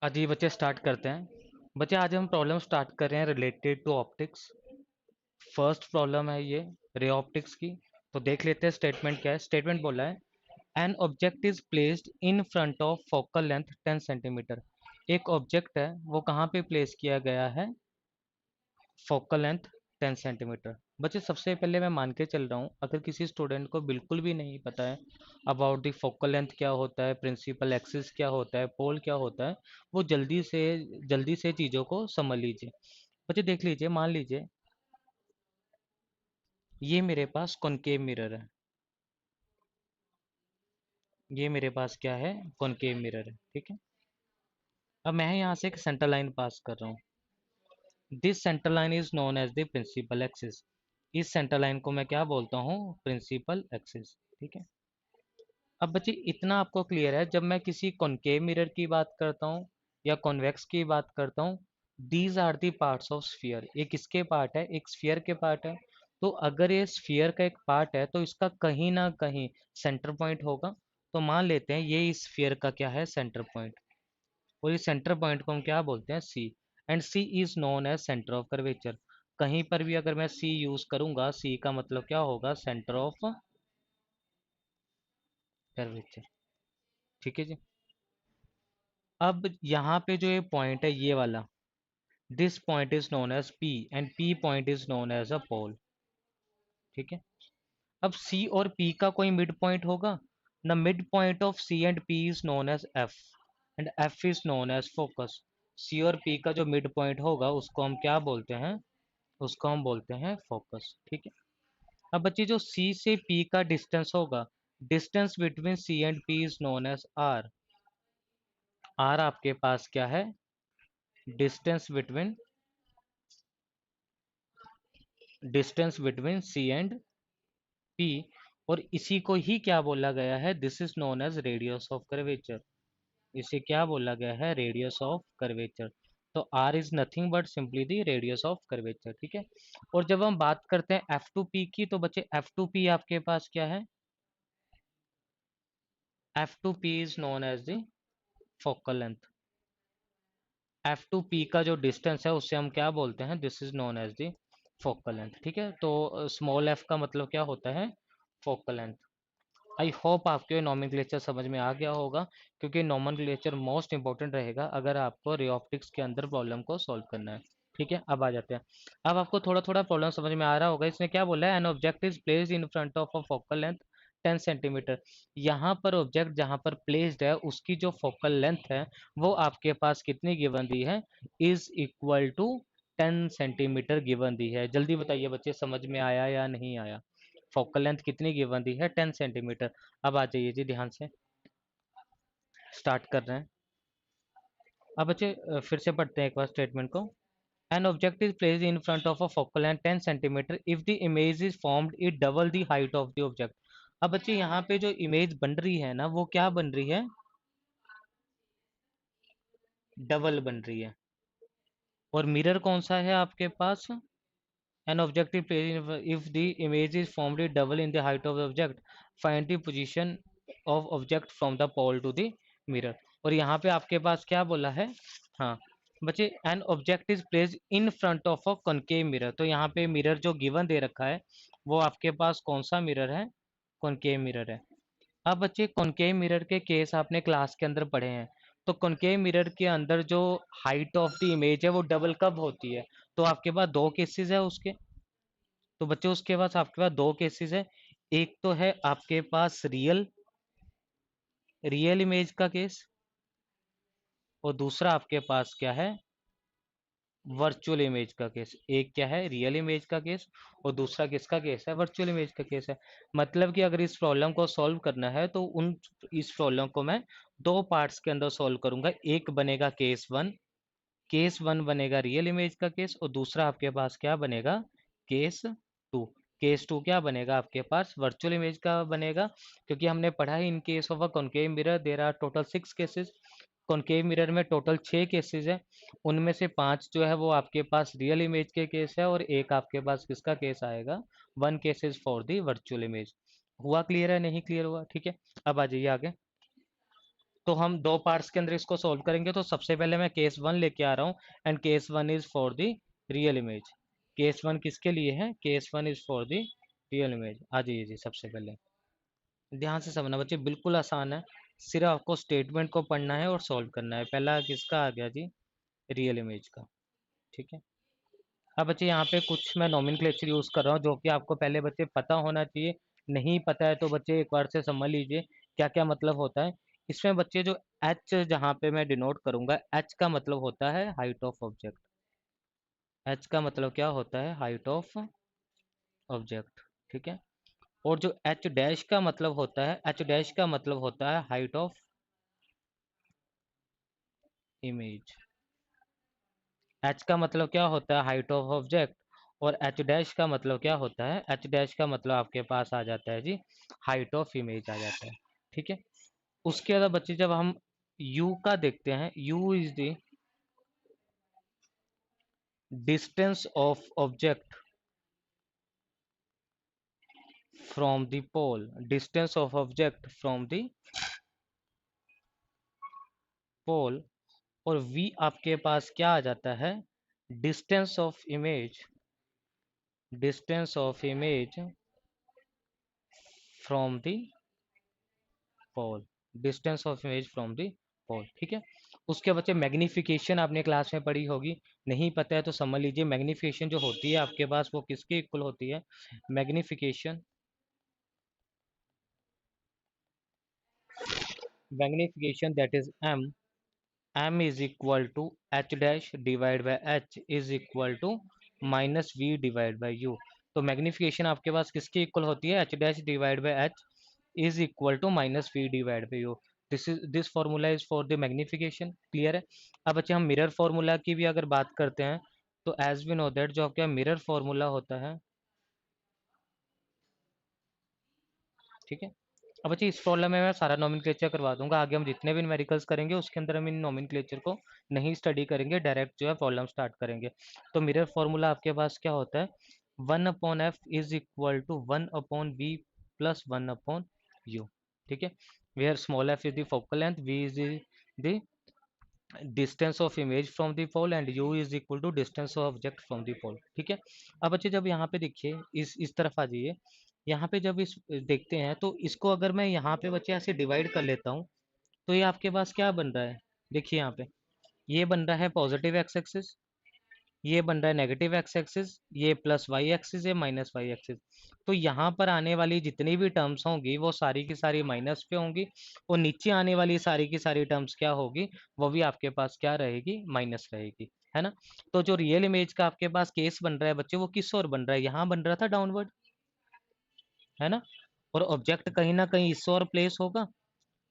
आज ये बच्चे स्टार्ट करते हैं। बच्चे आज हम प्रॉब्लम स्टार्ट कर रहे हैं related to optics. First problem है ये रे ऑप्टिक्स की। तो देख लेते हैं स्टेटमेंट क्या है। स्टेटमेंट बोला है an object is placed in front of focal length 10 centimetre. एक ऑब्जेक्ट है वो कहाँ पे प्लेस किया गया है? Focal length 10 centimetre. बच्चे सबसे पहले मैं मान के चल रहा हूँ अगर किसी स्टूडेंट को बिल्कुल भी नहीं पता है अबाउट द फोकल लेंथ क्या होता है, प्रिंसिपल एक्सिस क्या होता है, पोल क्या होता है, वो जल्दी से चीज़ों को समझ लीजिए। बच्चे देख लीजिए, मान लीजिए ये मेरे पास कॉनकेव मिरर है। ये मेरे पास क्या है? कॉनकेव मिरर है, ठीक है। अब मैं यहाँ से एक सेंटर लाइन पास कर रहा हूँ। This centre line is known as the principal axis. इस सेंटर लाइन को मैं क्या बोलता हूँ? प्रिंसिपल एक्सिस, ठीक है। अब बच्चे इतना आपको क्लियर है, जब मैं किसी कॉनकेव मिरर की बात करता हूँ या कॉन्वेक्स की बात करता हूँ, these are the parts of sphere. ये किसके पार्ट है? एक स्फीयर के पार्ट है। तो अगर ये स्फीयर का एक पार्ट है तो इसका कहीं ना कहीं सेंटर पॉइंट होगा। तो मान लेते हैं ये इस स्फीयर का क्या है? Centre point. और इस सेंटर पॉइंट को हम क्या बोलते हैं? C. And C is known as centre of curvature. कहीं पर भी अगर मैं सी यूज करूंगा, सी का मतलब क्या होगा? सेंटर ऑफ कर्वेचर, ठीक है जी। अब यहाँ पे जो ये पॉइंट है ये वाला, this point is known as P and P point is known as a pole, ठीक है। अब सी और पी का कोई मिड पॉइंट होगा ना। Mid point of C and P is known as F and F is known as focus. C और P का जो मिड पॉइंट होगा उसको हम क्या बोलते हैं? उसको हम बोलते हैं फोकस, ठीक है। अब बच्चे जो सी से पी का डिस्टेंस होगा, distance between C and P is known as R. R आपके पास क्या है? Distance between C and P. और इसी को ही क्या बोला गया है? This is known as radius of curvature. इसे क्या बोला गया है? Radius of curvature. तो R is nothing but simply the radius of curvature, ठीक है। और जब हम बात करते हैं एफ टू पी की, तो बच्चे एफ टू पी आपके पास क्या है? F to P is known as the focal length. F to P का जो डिस्टेंस है उससे हम क्या बोलते हैं? This is known as the focal length, ठीक है। तो स्मॉल एफ का मतलब क्या होता है? Focal length. आई होप आपको ये नॉमेनक्लेचर समझ में आ गया होगा, क्योंकि नॉमेनक्लेचर मोस्ट इंपॉर्टेंट रहेगा अगर आपको रे ऑप्टिक्स के अंदर प्रॉब्लम को सॉल्व करना है, ठीक है। अब आ जाते हैं। अब आपको थोड़ा थोड़ा प्रॉब्लम समझ में आ रहा होगा। इसने क्या बोला है? An object is placed in front of a focal length 10 centimetre. यहाँ पर ऑब्जेक्ट जहाँ पर प्लेस्ड है उसकी जो फोकल लेंथ है वो आपके पास कितनी गिवन दी है? Is equal to 10 centimetre given दी है। जल्दी बताइए बच्चे, समझ में आया या नहीं आया? फोकल लेंथ कितनी गिवन दी है? 10 सेंटीमीटर। अब आ जाइए जी, ध्यान से स्टार्ट कर रहे हैं। अब बच्चे फिर से पढ़ते हैं एक बार स्टेटमेंट को। An object is placed in front of a focal length 10 centimetre if the image is formed it double the height of the object. अब बच्चे यहाँ पे जो इमेज बन रही है ना, वो क्या बन रही है? डबल बन रही है। और मिरर कौन सा है आपके पास? An objective placed if the image is formed double in the height of the object, find the position of object from the pole to the mirror। और यहाँ पे आपके पास क्या बोला है? हाँ बच्चे, an object is place in front of a concave mirror. तो यहाँ पे मिरर जो गिवन दे रखा है वो आपके पास कौन सा मिरर है? कॉनकेव मिरर है। अब बच्चे कॉनकेव मिरर के केस आपने क्लास के अंदर पढ़े हैं। तो कॉनकेव मिरर के अंदर जो हाइट ऑफ द इमेज है वो डबल कब होती है? तो आपके पास दो केसेस है उसके। तो बच्चों उसके पास आपके पास दो केसेस है। एक तो है आपके पास रियल रियल इमेज का केस, और दूसरा आपके पास क्या है? वर्चुअल इमेज का केस। एक क्या है? रियल इमेज का केस, और दूसरा किसका केस है? वर्चुअल इमेज का केस है। मतलब कि अगर इस प्रॉब्लम को सॉल्व करना है तो इस प्रॉब्लम को मैं दो पार्ट्स के अंदर सॉल्व करूंगा। एक बनेगा केस वन बनेगा रियल इमेज का केस, और दूसरा आपके पास क्या बनेगा? Case to. केस टू क्या बनेगा आपके पास? वर्चुअल इमेज का बनेगा। क्योंकि हमने पढ़ा है in case of a concave mirror there are total 6 cases. Concave mirror में टोटल 6 केसेस है। उनमें से 5 जो है वो आपके पास रियल इमेज के केस है, और एक आपके पास किसका केस आएगा? 1 cases for the virtual image. हुआ क्लियर है? नहीं क्लियर हुआ? ठीक है। अब आ जाइए आगे। तो हम दो पार्ट्स के अंदर इसको सॉल्व करेंगे। तो सबसे पहले मैं केस वन लेके आ रहा हूँ, and case one is for the real image. Case one किसके लिए है? Case one is for the real image. आ जाइए जी, सबसे पहले ध्यान से समझना बच्चे, बिल्कुल आसान है। सिर्फ आपको स्टेटमेंट को पढ़ना है और सॉल्व करना है। पहला किसका आ गया जी? रियल इमेज का। ठीक है। अब बच्चे यहाँ पे कुछ मैं नोमेनक्लेचर यूज़ कर रहा हूँ जो कि आपको पहले बच्चे पता होना चाहिए। नहीं पता है तो बच्चे एक बार से समझ लीजिए क्या क्या मतलब होता है इसमें। बच्चे जो एच जहाँ पे मैं डिनोट करूँगा, एच का मतलब होता है हाइट ऑफ ऑब्जेक्ट। एच का मतलब क्या होता है? Height of object. ठीक है। और जो एच डैश का मतलब होता है, एच डैश का मतलब होता है हाइट ऑफ इमेज। एच का मतलब क्या होता है? Height of object. और एच डैश का मतलब क्या होता है? एच डैश का मतलब आपके पास आ जाता है जी हाइट ऑफ इमेज आ जाता है। ठीक है। उसके बाद बच्चे जब हम u का देखते हैं, u is the distance of object from the pole. Distance of object from the pole. और v आपके पास क्या आ जाता है? Distance of image. Distance of image from the pole. Distance of image from the pole. ठीक है। उसके बच्चे मैग्निफिकेशन आपने क्लास में पढ़ी होगी। नहीं पता है तो समझ लीजिए, मैग्निफिकेशन जो होती है आपके पास वो किसके इक्वल होती है? Magnification, magnification that is m। m is equal to h dash divide by h is equal to minus v divide by u। तो मैग्निफिकेशन आपके पास किसकी इक्वल होती है? h dash divide by h is equal to minus v divide by u। This formula is for the magnification. Clear है? अब बच्चे हम मिरर फॉर्मूला की भी अगर बात करते हैं तो एज वी नो दैट जो आपका मिरर फॉर्मूला होता है। ठीक है। अब बच्चे इस प्रॉब्लम में मैं सारा नोमेनक्लेचर करवा दूंगा। आगे हम जितने भी न्यूमेरिकल्स करेंगे उसके अंदर हम इन नोमेनक्लेचर को नहीं स्टडी करेंगे, डायरेक्ट जो है प्रॉब्लम स्टार्ट करेंगे। तो मिरर फॉर्मूला आपके पास क्या होता है? 1/f is equal to 1/v plus 1/u। ठीक है। Where small f is the focal length, v is the distance of image from the pole, and u is equal to distance of object from the pole. ठीक है। अब बच्चे जब यहाँ पे देखिए, इस तरफ आ जाइए। यहाँ पे जब इस देखते हैं तो इसको अगर मैं यहाँ पे बच्चे ऐसे डिवाइड कर लेता हूँ तो ये आपके पास क्या बन रहा है? देखिए यहाँ पे ये बन रहा है पॉजिटिव एक्स एक्सिस, ये बन रहा है नेगेटिव एक्स एक्सिस, ये प्लस वाई एक्सिस, ये माइनस वाई एक्सिस। तो यहाँ पर आने वाली जितनी भी टर्म्स होंगी वो सारी की सारी माइनस पे होंगी, और नीचे आने वाली सारी की सारी टर्म्स क्या होगी? वो भी आपके पास क्या रहेगी? माइनस रहेगी। है ना? तो जो रियल इमेज का आपके पास केस बन रहा है बच्चे, वो किस ओर बन रहा है? यहाँ बन रहा था डाउनवर्ड, है ना? और ऑब्जेक्ट कहीं ना कहीं इस ओर प्लेस होगा।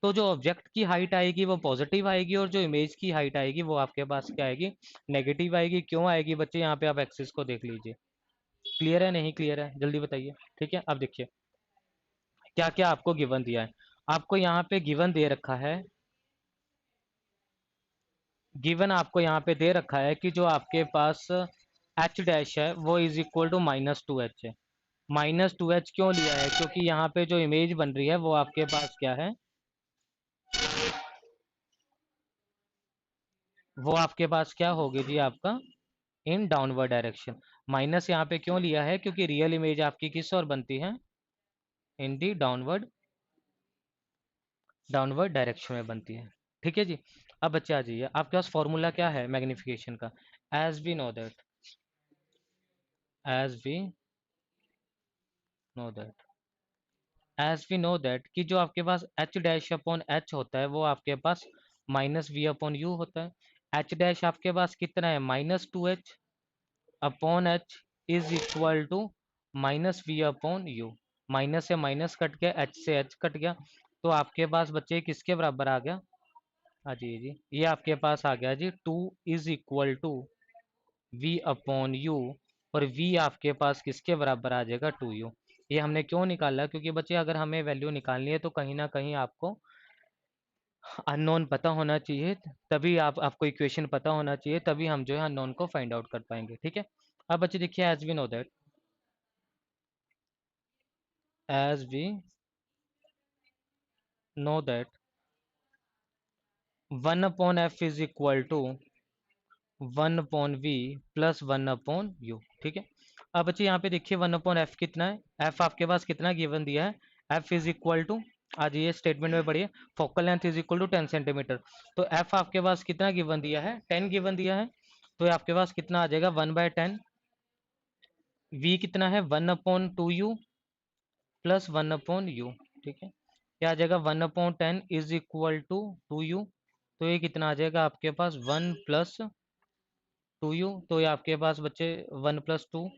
तो जो ऑब्जेक्ट की हाइट आएगी वो पॉजिटिव आएगी, और जो इमेज की हाइट आएगी वो आपके पास क्या आएगी? नेगेटिव आएगी। क्यों आएगी बच्चे? यहाँ पे आप एक्सिस को देख लीजिए। क्लियर है? नहीं क्लियर है? जल्दी बताइए। ठीक है। अब देखिए क्या क्या आपको गिवन दिया है। आपको यहाँ पे गिवन दे रखा है, गिवन आपको यहाँ पे दे रखा है कि जो आपके पास एच डैश है वो इज इक्वल टू -2h है। -2h क्यों लिया है? क्योंकि यहाँ पे जो इमेज बन रही है वो आपके पास क्या है? वो आपके पास क्या होगी जी? आपका इन डाउनवर्ड डायरेक्शन। माइनस यहाँ पे क्यों लिया है? क्योंकि रियल इमेज आपकी किस ओर बनती है? इन दी डाउनवर्ड, डाउनवर्ड डायरेक्शन में बनती है। ठीक है जी। अब बच्चे आ जाइए, आपके पास फॉर्मूला क्या है मैग्निफिकेशन का? As we know that, as we know that, as we know that कि जो आपके पास एच डैश अपॉन एच होता है वो आपके पास माइनस वी अपॉन यू होता है। एच डैश आपके पास कितना है? -2h upon H is equal to minus V upon U. Minus से माइनस कट गया, एच से एच कट गया। तो आपके पास बच्चे किसके बराबर आ गया? हाँ जी जी, ये आपके पास आ गया जी 2 is equal to V upon U. और वी आपके पास किसके बराबर आ जाएगा? 2u। ये हमने क्यों निकाला? क्योंकि बच्चे अगर हमें वैल्यू निकालनी है तो कहीं ना कहीं आपको अननोन पता होना चाहिए। तभी आपको इक्वेशन पता होना चाहिए, तभी हम जो है अननोन को फाइंड आउट कर पाएंगे। ठीक है। अब बच्चे देखिए, as we know that, as we know that 1/f is equal to 1/v plus 1/u। ठीक है। अब बच्चे यहाँ पे देखिए 1/f कितना है, f आपके पास कितना गिवन दिया है, f इज इक्वल टू, आज ये स्टेटमेंट में पढ़िए, focal length is equal to 10 centimetre. तो f आपके पास कितना गिवन दिया है, 10 गिवन दिया है। तो ये आपके पास कितना आ जाएगा, 1/10। v कितना है, 1/2u प्लस 1/u। ठीक है। क्या आ जाएगा, 1/10 इज इक्वल टू 2u। तो ये कितना आ जाएगा आपके पास, 1 प्लस 2u। तो ये आपके पास बच्चे 1 प्लस 2,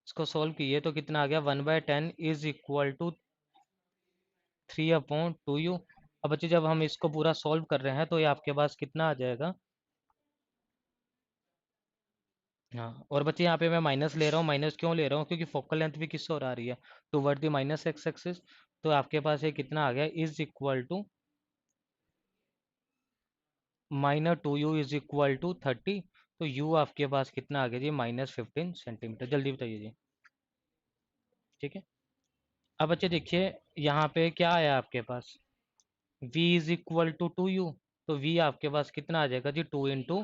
इसको सोल्व किए तो कितना आ गया, 1/10 इज इक्वल टू 3/2u। अब बच्चे जब हम इसको पूरा सॉल्व कर रहे हैं तो ये आपके पास कितना आ जाएगा, हाँ। और बच्चे यहाँ पे मैं माइनस ले रहा हूँ, माइनस क्यों ले रहा हूँ, क्योंकि फोकल लेंथ भी किस ओर आ रही है, toward the minus X axis. तो आपके पास ये कितना आ गया, is equal to -2u is equal to 30। तो u आपके पास कितना आ गया जी, -15 सेंटीमीटर। जल्दी बताइए जी। ठीक है। अब बच्चे देखिए यहाँ पे क्या आया आपके पास, v is equal to 2u। तो v आपके पास कितना आ जाएगा जी, 2 इंटू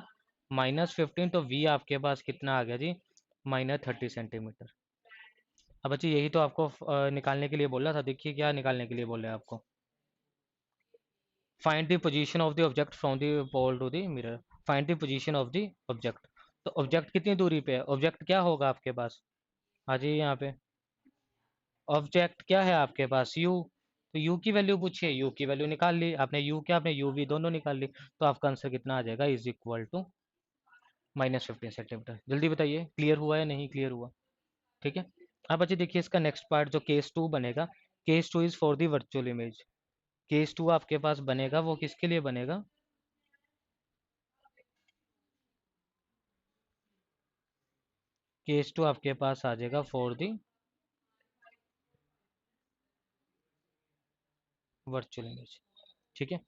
-15। तो v आपके पास कितना आ गया जी, -30 सेंटीमीटर। अब बच्चे यही तो आपको निकालने के लिए बोला था। देखिए क्या निकालने के लिए बोले आपको, find the position of the object from the pole to the mirror. Find the position of the object. तो ऑब्जेक्ट कितनी दूरी पे है, ऑब्जेक्ट क्या होगा आपके पास, आ जाइए यहाँ पे। ऑब्जेक्ट क्या है आपके पास, u। तो u की वैल्यू पूछिए, u की वैल्यू निकाल ली आपने, u क्या, आपने u v दोनों निकाल ली। तो आपका आंसर कितना आ जाएगा, इज इक्वल टू -15 सेंटीमीटर। जल्दी बताइए क्लियर हुआ या नहीं क्लियर हुआ। ठीक है। अब बच्चे देखिए इसका नेक्स्ट पार्ट जो केस 2 बनेगा, case 2 is for the virtual image. Case 2 आपके पास बनेगा, वो किसके लिए बनेगा, केस 2 आपके पास आ जाएगा फॉर द वर्चुअल इमेज। ठीक है।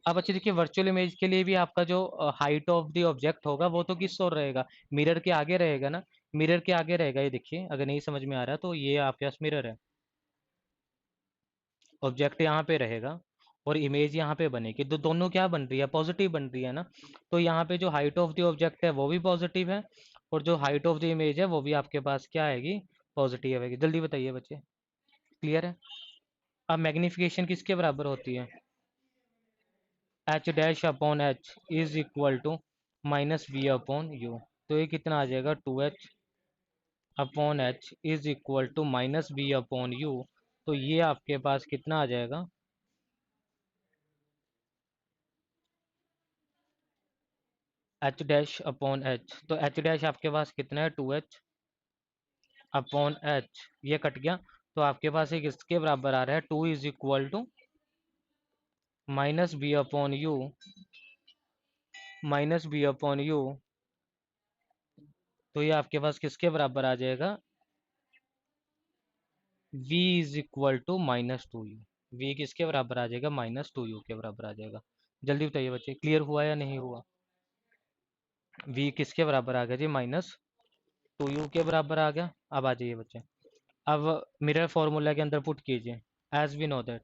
अब अच्छे देखिए वर्चुअल इमेज के लिए भी आपका जो हाइट ऑफ द ऑब्जेक्ट होगा वो तो किस ओर रहेगा, मिरर के आगे रहेगा ना। मिरर के आगे रहेगा, ये देखिए अगर नहीं समझ में आ रहा तो ये आपके पास मिरर है, ऑब्जेक्ट यहाँ पे रहेगा और इमेज यहाँ पे बनेगी। तो दोनों क्या बन रही है, पॉजिटिव बन रही है ना। तो यहाँ पे जो हाइट ऑफ द ऑब्जेक्ट है वो भी पॉजिटिव है, और जो हाइट ऑफ द इमेज है वो भी आपके पास क्या आएगी, पॉजिटिव आएगी। जल्दी बताइए बच्चे, क्लियर है। अब मैग्नीफिकेशन किसके बराबर होती है, H dash upon H is equal to -v upon U. तो ये कितना आ जाएगा, 2h upon H is equal to -v upon U. तो ये आपके पास कितना आ जाएगा, एच डैश अपॉन एच। तो एच डैश आपके पास कितना है, 2h अपॉन एच, ये कट गया। तो आपके पास एक इसके बराबर आ रहा है, 2 is equal to -v upon U, -v upon U. तो ये आपके पास किसके बराबर आ जाएगा, v is equal to -2u। v किसके बराबर आ जाएगा, -2u के बराबर आ जाएगा। जल्दी बताइए बच्चे क्लियर हुआ या नहीं हुआ। v किसके बराबर आ गया जी, -2u के बराबर आ गया। अब आ जाइए बच्चे, अब मिरर फॉर्मूला के अंदर पुट कीजिए, as we know that,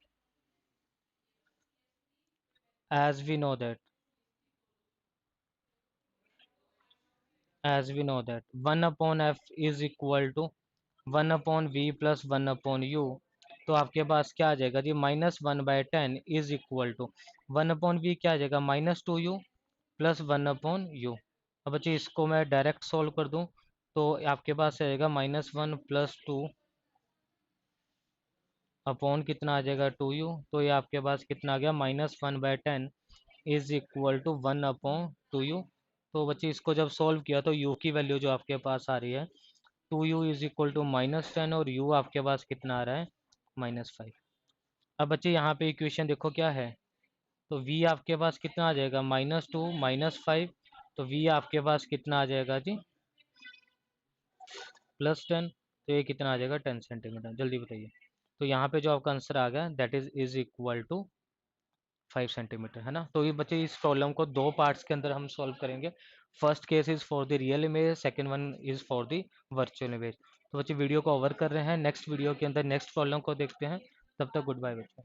as we know that, as we know that 1/f is equal to 1/v plus 1/u। तो आपके पास क्या आ जाएगा जी, -1/10 इज इक्वल टू 1/v क्या आ जाएगा, -2u प्लस 1/u। अब बच्चे इसको मैं डायरेक्ट सोल्व कर दूं तो आपके पास आएगा -1 प्लस 2 अपॉन कितना आ जाएगा, 2u। तो ये आपके पास कितना आ गया, -1/10 इज इक्वल टू 1/2u। तो बच्चे इसको जब सॉल्व किया तो u की वैल्यू जो आपके पास आ रही है, 2u इज इक्वल टू -10, और u आपके पास कितना आ रहा है, -5। अब बच्चे यहाँ पे इक्वेशन देखो क्या है, तो v आपके पास कितना आ जाएगा, -2 -5। तो v आपके पास कितना आ जाएगा जी, +10। तो ये कितना आ जाएगा, 10 सेंटीमीटर। जल्दी बताइए। तो यहाँ पे जो आपका आंसर आ गया that is equal to 5 centimetre, है ना। तो ये बच्चे इस प्रॉब्लम को दो पार्ट्स के अंदर हम सॉल्व करेंगे। First case is for the real image, second one is for the virtual image. तो बच्चे वीडियो को ओवर कर रहे हैं, नेक्स्ट वीडियो के अंदर नेक्स्ट प्रॉब्लम को देखते हैं। तब तक गुड बाय बच्चे।